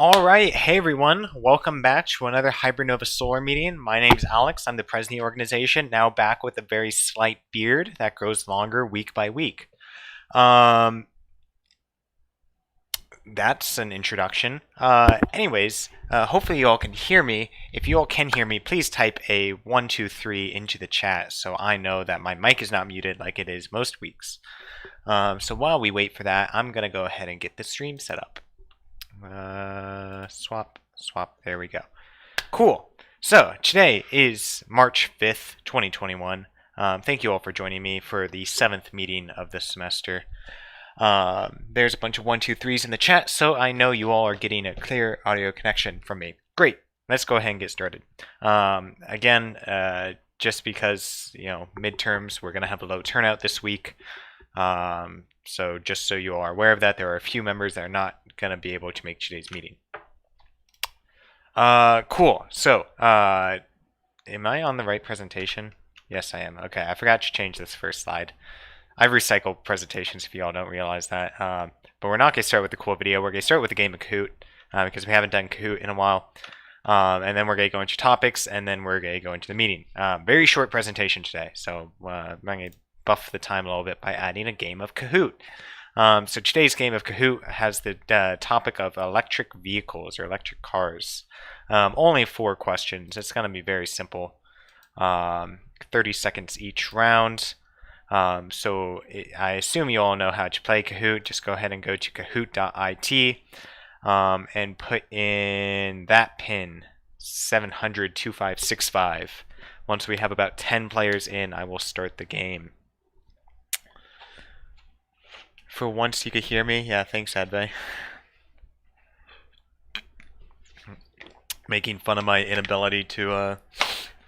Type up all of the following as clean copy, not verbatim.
All right, hey everyone, welcome back to another Hypernova Solar meeting. My name's Alex, I'm the president of the organization, now back with a very slight beard that grows longer week by week. Um, that's an introduction. Hopefully you all can hear me. If you all can hear me, please type a 123 into the chat so I know that my mic is not muted like it is most weeks. So while we wait for that, I'm going to go ahead and get the stream set up. Swap, there we go. Cool. So today is March 5th, 2021. Thank you all for joining me for the 7th meeting of this semester. There's a bunch of 123s in the chat, so I know you all are getting a clear audio connection from me. Great. Let's go ahead and get started. Just because, midterms, we're going to have a low turnout this week. So just so you all are aware of that, there are a few members that are not going to be able to make today's meeting. Cool. So, am I on the right presentation? Yes, I am. Okay, I forgot to change this first slide. I recycle presentations if you all don't realize that. But we're not going to start with the cool video. We're going to start with a game of Kahoot because we haven't done Kahoot in a while. And then we're going to go into topics, and then we're going to go into the meeting. Very short presentation today, so I'm going to buff the time a little bit by adding a game of Kahoot. So today's game of Kahoot has the topic of electric vehicles or electric cars. Only 4 questions. It's going to be very simple. 30 seconds each round. I assume you all know how to play Kahoot. Just go ahead and go to kahoot.it and put in that pin 700-2565. Once we have about 10 players in, I will start the game. For once you could hear me. Yeah, thanks, Advay. Making fun of my inability to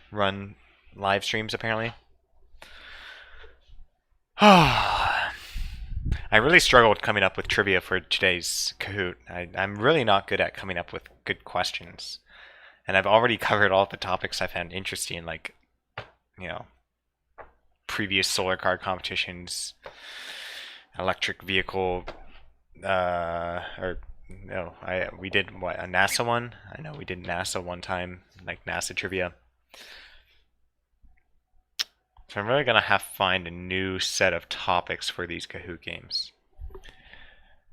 run live streams, apparently. I really struggled coming up with trivia for today's Kahoot. I'm really not good at coming up with good questions. And I've already covered all the topics I found interesting, like, previous solar car competitions, electric vehicle, we did what, a NASA one? I know we did NASA one time, like NASA trivia. So I'm really gonna have to find a new set of topics for these Kahoot games.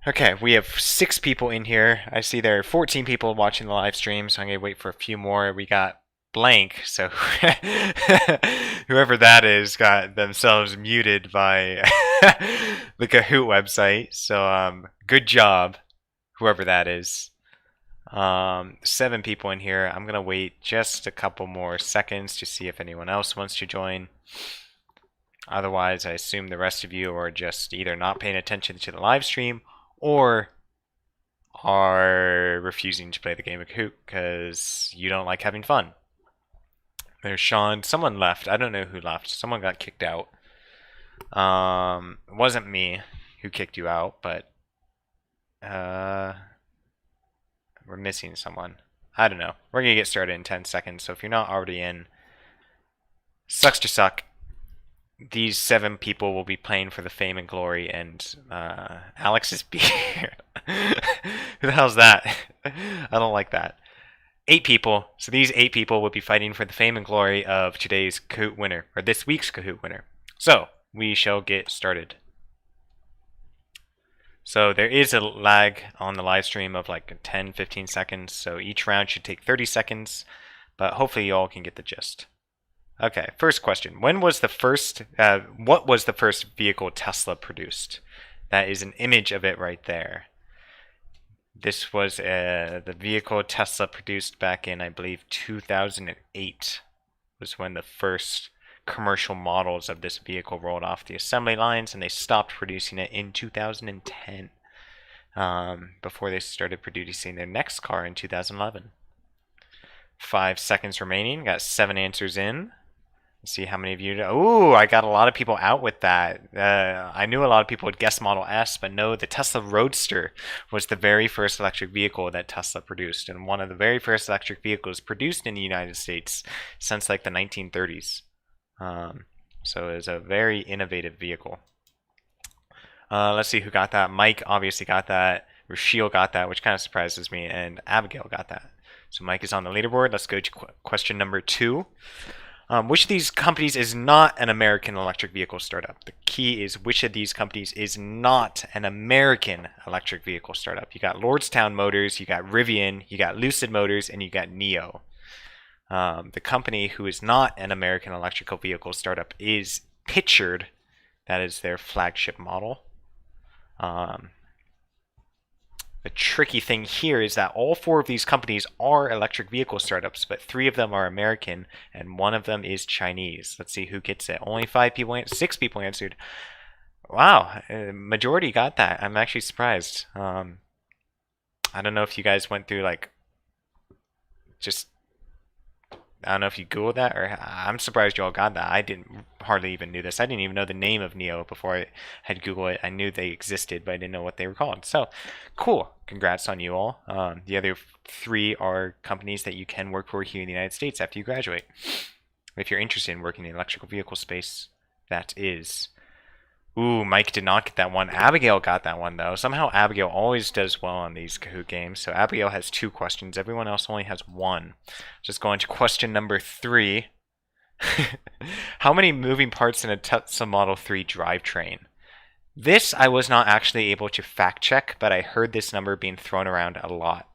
Okay, we have 6 people in here. I see there are 14 people watching the live stream, so I'm gonna wait for a few more. We got blank, so whoever that is got themselves muted by the Kahoot website. So good job, whoever that is. 7 people in here. I'm gonna wait just a couple more seconds to see if anyone else wants to join. Otherwise, I assume the rest of you are just either not paying attention to the live stream or are refusing to play the game of Kahoot because you don't like having fun. There's Sean. Someone left. I don't know who left. Someone got kicked out. It wasn't me who kicked you out, but we're missing someone. I don't know. We're going to get started in 10 seconds, so if you're not already in, sucks to suck. These 7 people will be playing for the fame and glory, and Alex's beer. Who the hell's that? I don't like that. 8 people. So these 8 people will be fighting for the fame and glory of today's Kahoot winner, or this week's Kahoot winner. So we shall get started. So there is a lag on the live stream of like 10-15 seconds, so each round should take 30 seconds, but hopefully you all can get the gist. Okay, first question. What was the first vehicle Tesla produced? That is an image of it right there. This was the vehicle Tesla produced back in, I believe, 2008 was when the first commercial models of this vehicle rolled off the assembly lines, and they stopped producing it in 2010 before they started producing their next car in 2011. 5 seconds remaining. Got 7 answers in. Let's see how many of you know. Ooh, I got a lot of people out with that. I knew a lot of people would guess Model S, but no, the Tesla Roadster was the very first electric vehicle that Tesla produced, and one of the very first electric vehicles produced in the United States since like the 1930s. So it was a very innovative vehicle. Let's see who got that. Mike obviously got that. Rochelle got that, which kind of surprises me, and Abigail got that. So Mike is on the leaderboard. Let's go to question number 2. Which of these companies is not an American electric vehicle startup? The key is which of these companies is not an American electric vehicle startup. You got Lordstown Motors, you got Rivian, you got Lucid Motors, and you got NIO. The company who is not an American electrical vehicle startup is Pictured. That is their flagship model. The tricky thing here is that all 4 of these companies are electric vehicle startups, but 3 of them are American and 1 of them is Chinese. Let's see who gets it. Only 6 people answered. Wow, majority got that. I'm actually surprised. I don't know if you guys went through like just I don't know if you Googled that, or I'm surprised you all got that. I didn't hardly even knew this. I didn't even know the name of NIO before I had Googled it. I knew they existed, but I didn't know what they were called. So, cool. Congrats on you all. The other 3 are companies that you can work for here in the United States after you graduate. If you're interested in working in the electrical vehicle space, that is. Ooh, Mike did not get that one. Abigail got that one, though. Somehow Abigail always does well on these Kahoot games. So Abigail has 2 questions. Everyone else only has 1. Just going to question number 3. How many moving parts in a Tesla Model 3 drivetrain? This I was not actually able to fact check, but I heard this number being thrown around a lot.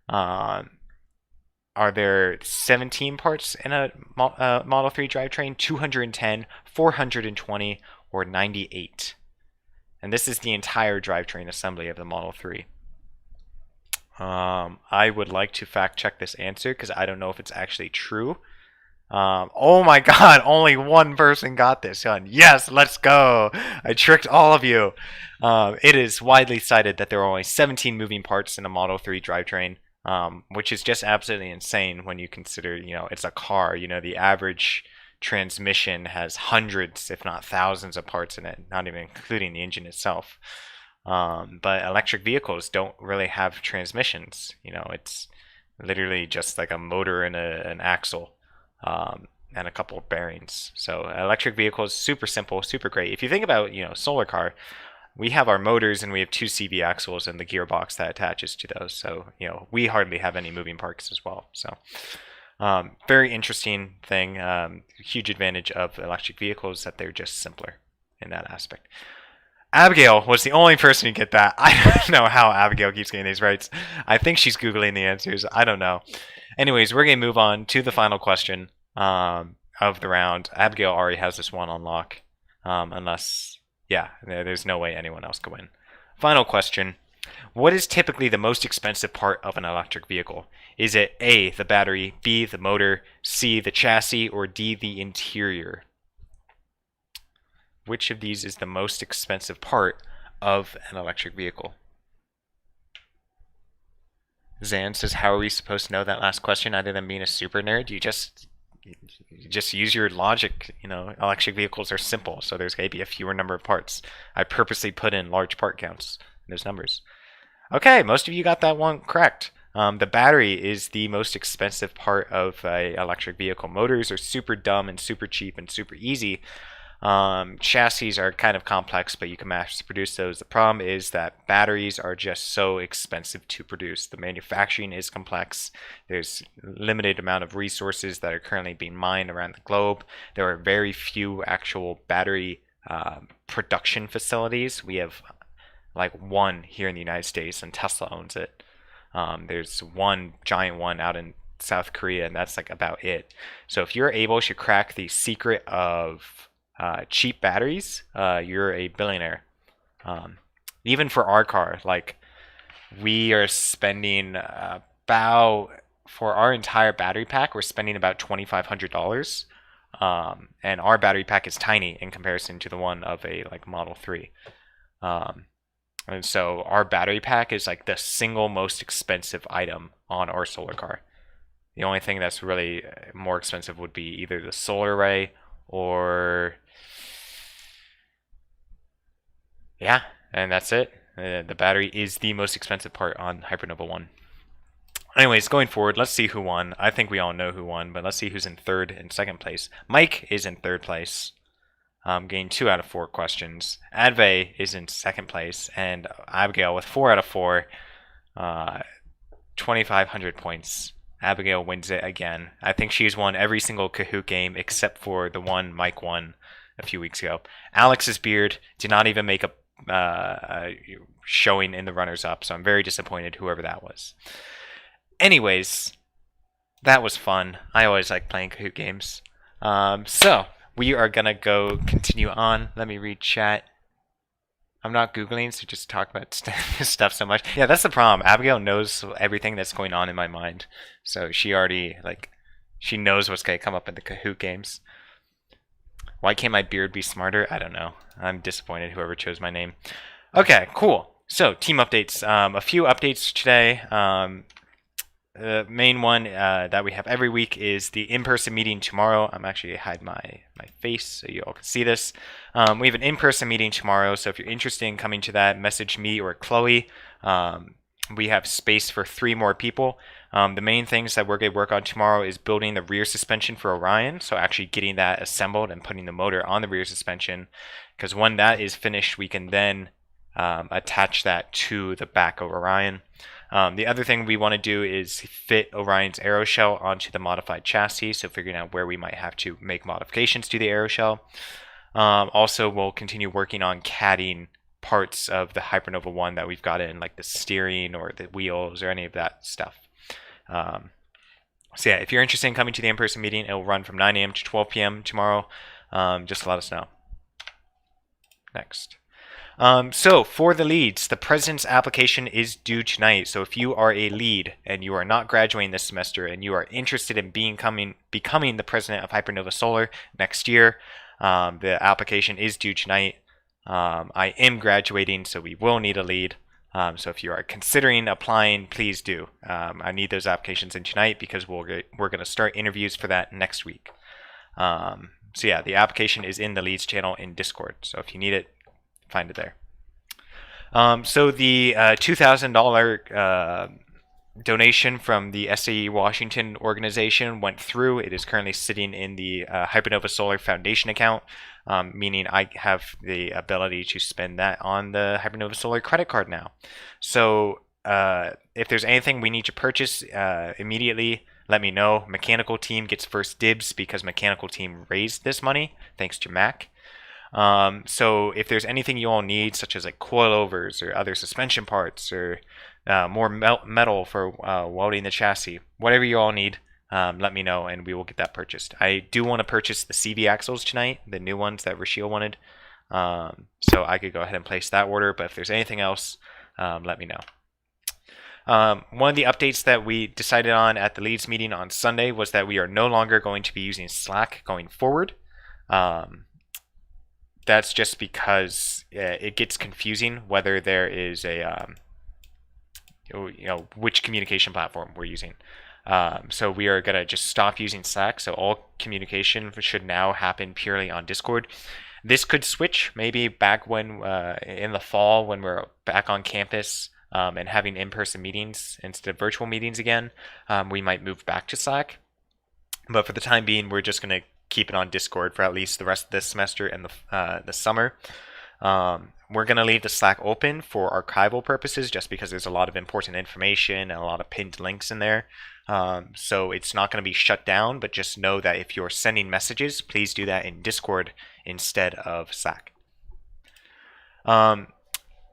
Are there 17 parts in a Model 3 drivetrain, 210, 420, or 98? And this is the entire drivetrain assembly of the Model 3. I would like to fact check this answer because I don't know if it's actually true. Oh my god, only 1 person got this one. Yes, let's go. I tricked all of you. It is widely cited that there are only 17 moving parts in a Model 3 drivetrain, which is just absolutely insane when you consider, it's a car. The average transmission has hundreds, if not thousands of parts in it, not even including the engine itself. But electric vehicles don't really have transmissions. It's literally just like a motor and an axle. And a couple of bearings. So electric vehicles, super simple, super great. If you think about, solar car, we have our motors and we have 2 CV axles and the gearbox that attaches to those. So, we hardly have any moving parts as well. So, very interesting thing. Huge advantage of electric vehicles that they're just simpler in that aspect. Abigail was the only person to get that. I don't know how Abigail keeps getting these right. I think she's Googling the answers. I don't know. Anyways, we're going to move on to the final question of the round. Abigail already has this one on lock. Unless, there's no way anyone else could win. Final question. What is typically the most expensive part of an electric vehicle? Is it A, the battery, B, the motor, C, the chassis, or D, the interior? Which of these is the most expensive part of an electric vehicle? Zan says, how are we supposed to know that last question other than being a super nerd? You just use your logic. Electric vehicles are simple, so there's going to be a fewer number of parts. I purposely put in large part counts in those numbers. Okay, most of you got that one correct. The battery is the most expensive part of an electric vehicle. Motors are super dumb and super cheap and super easy. Chassis are kind of complex, but you can mass produce those. The problem is that batteries are just so expensive to produce. The manufacturing is complex. There's limited amount of resources that are currently being mined around the globe. There are very few actual battery production facilities. We have like 1 here in the United States, and Tesla owns it. There's 1 giant one out in South Korea, and that's like about it. So if you're able to crack the secret of cheap batteries, you're a billionaire. Even for our car, like we are spending for our entire battery pack, we're spending about $2,500. And our battery pack is tiny in comparison to the one of a Model 3. And so our battery pack is like the single most expensive item on our solar car. The only thing that's really more expensive would be either the solar array or and that's it. The battery is the most expensive part on Hypernova 1. Anyways, going forward, let's see who won. I think we all know who won, but let's see who's in 3rd and 2nd place. Mike is in 3rd place. getting 2 out of 4 questions. Adve is in second place, and Abigail with 4 out of 4, 2,500 points. Abigail wins it again. I think she's won every single Kahoot game except for the one Mike won a few weeks ago. Alex's beard did not even make a showing in the runners-up, so I'm very disappointed, whoever that was. Anyways, that was fun. I always like playing Kahoot games. So we are gonna go continue on. Let me read chat. I'm not Googling, so just talk about stuff so much. Yeah, that's the problem. Abigail knows everything that's going on in my mind. So she already, she knows what's going to come up in the Kahoot games. Why can't my beard be smarter? I don't know. I'm disappointed whoever chose my name. Okay, cool. So, team updates. A few updates today. The main one that we have every week is the in-person meeting tomorrow. I'm actually going to hide my face so you all can see this. We have an in-person meeting tomorrow, so if you're interested in coming to that, message me or Chloe. We have space for 3 more people. The main things that we're going to work on tomorrow is building the rear suspension for Orion, so actually getting that assembled and putting the motor on the rear suspension, because when that is finished, we can then attach that to the back of Orion. The other thing we want to do is fit Orion's aeroshell onto the modified chassis, so figuring out where we might have to make modifications to the aeroshell. Also, we'll continue working on CADing parts of the Hypernova 1 that we've got in, like the steering or the wheels or any of that stuff. So yeah, if you're interested in coming to the in-person meeting, it will run from 9 a.m. to 12 p.m. tomorrow. Just let us know. Next. So for the leads, the president's application is due tonight. So if you are a lead and you are not graduating this semester and you are interested in becoming the president of Hypernova Solar next year, the application is due tonight. I am graduating, so we will need a lead. So if you are considering applying, please do. I need those applications in tonight because we're going to start interviews for that next week. So yeah, the application is in the leads channel in Discord. So if you need it, find it there. So the $2,000 donation from the SAE Washington organization went through. It is currently sitting in the Hypernova Solar Foundation account, meaning I have the ability to spend that on the Hypernova Solar credit card now. So if there's anything we need to purchase immediately, let me know. Mechanical team gets first dibs because mechanical team raised this money, thanks to Mac. So if there's anything you all need, such as like coilovers or other suspension parts or more metal for welding the chassis, whatever you all need, let me know and we will get that purchased. I do want to purchase the CV axles tonight, the new ones that Rashil wanted, so I could go ahead and place that order, but if there's anything else, let me know. One of the updates that we decided on at the leads meeting on Sunday was that we are no longer going to be using Slack going forward. That's just because it gets confusing whether there is a which communication platform we're using. So we are going to just stop using Slack. So all communication should now happen purely on Discord. This could switch maybe back when in the fall when we're back on campus and having in-person meetings instead of virtual meetings again. We might move back to Slack. But for the time being, we're just going to keep it on Discord for at least the rest of this semester and the summer. We're going to leave the Slack open for archival purposes just because there's a lot of important information and a lot of pinned links in there. So it's not going to be shut down, but just know that if you're sending messages, please do that in Discord instead of Slack.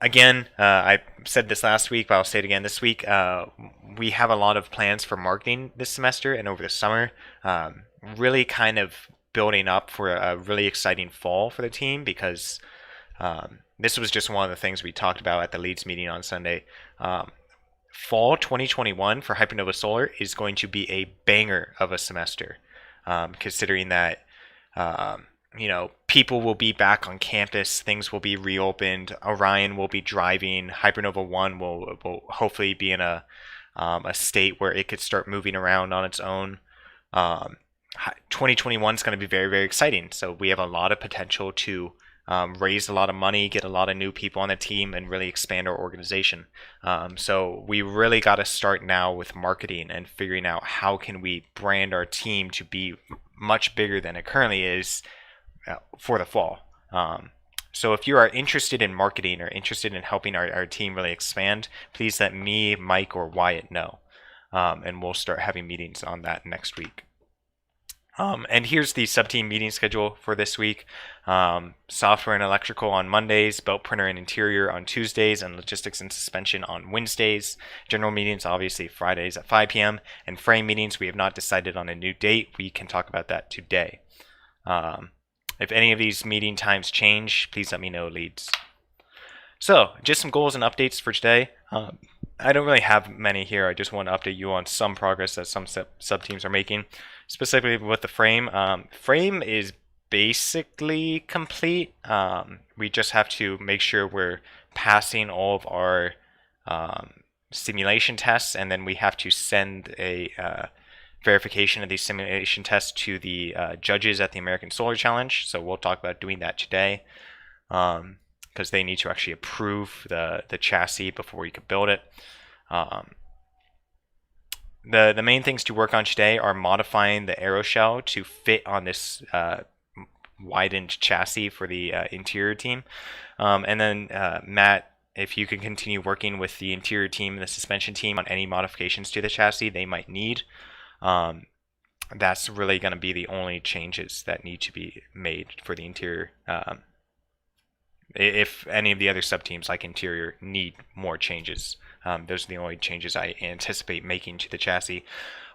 Again, I said this last week, but I'll say it again this week. We have a lot of plans for marketing this semester and over the summer. Really kind of building up for a really exciting fall for the team because this was just one of the things we talked about at the leads meeting on Sunday. Fall 2021 for Hypernova Solar is going to be a banger of a semester, considering that people will be back on campus, things will be reopened, Orion will be driving, Hypernova 1 will hopefully be in a state where it could start moving around on its own. 2021 is going to be very, very exciting. So we have a lot of potential to raise a lot of money, get a lot of new people on the team, and really expand our organization. So we really got to start now with marketing and figuring out how can we brand our team to be much bigger than it currently is, for the fall. So if you are interested in marketing or interested in helping our team really expand, please let me, Mike, or Wyatt know. And we'll start having meetings on that next week. And here's the sub-team meeting schedule for this week. Software and electrical on Mondays, belt printer and interior on Tuesdays, and logistics and suspension on Wednesdays. General meetings, obviously, Fridays at 5 p.m. And frame meetings, we have not decided on a new date. We can talk about that today. If any of these meeting times change, please let me know, leads. So, just some goals and updates for today. I don't really have many here. I just want to update you on some progress that some sub-teams are making. Specifically with the frame. Frame is basically complete. We just have to make sure we're passing all of our simulation tests, and then we have to send a verification of these simulation tests to the judges at the American Solar Challenge. So we'll talk about doing that today, because they need to actually approve the chassis before we can build it. The main things to work on today are modifying the aeroshell to fit on this widened chassis for the interior team. And then Matt, if you can continue working with the interior team and the suspension team on any modifications to the chassis they might need. That's really going to be the only changes that need to be made for the interior. If any of the other sub-teams like interior need more changes, those are the only changes I anticipate making to the chassis.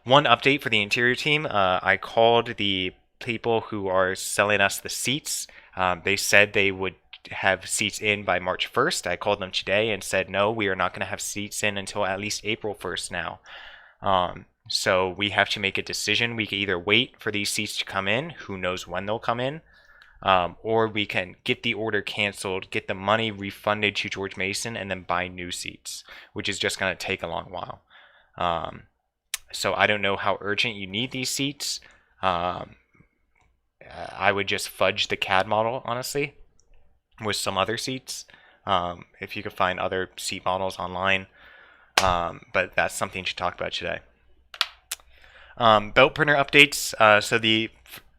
One update for the interior team, I called the people who are selling us the seats. They said they would have seats in by March 1st. I called them today and said, no, we are not going to have seats in until at least April 1st now. So we have to make a decision. We can either wait for these seats to come in, who knows when they'll come in, or we can get the order canceled, get the money refunded to George Mason, and then buy new seats, which is just going to take a long while. So I don't know how urgent you need these seats. I would just fudge the CAD model, honestly, with some other seats, if you could find other seat models online. But that's something to talk about today. Belt printer updates. So the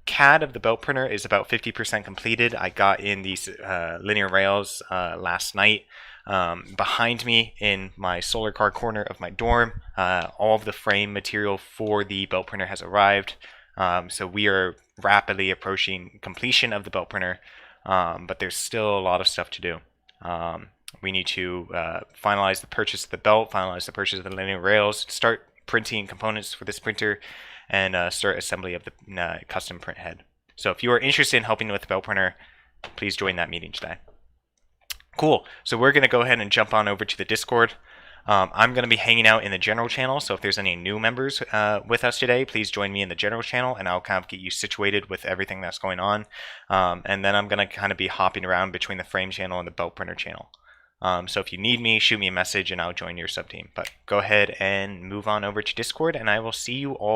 CAD of the belt printer is about 50% completed. I got in these linear rails last night. Behind me in my solar car corner of my dorm, all of the frame material for the belt printer has arrived. So we are rapidly approaching completion of the belt printer, but there's still a lot of stuff to do. We need to finalize the purchase of the belt, finalize the purchase of the linear rails, start printing components for this printer, and start assembly of the custom print head. So if you are interested in helping with the belt printer, please join that meeting today. Cool. So we're going to go ahead and jump on over to the Discord. I'm going to be hanging out in the general channel, so if there's any new members with us today, please join me in the general channel, and I'll kind of get you situated with everything that's going on. And then I'm going to kind of be hopping around between the frame channel and the belt printer channel. So if you need me, shoot me a message and I'll join your sub team. But go ahead and move on over to Discord, and I will see you all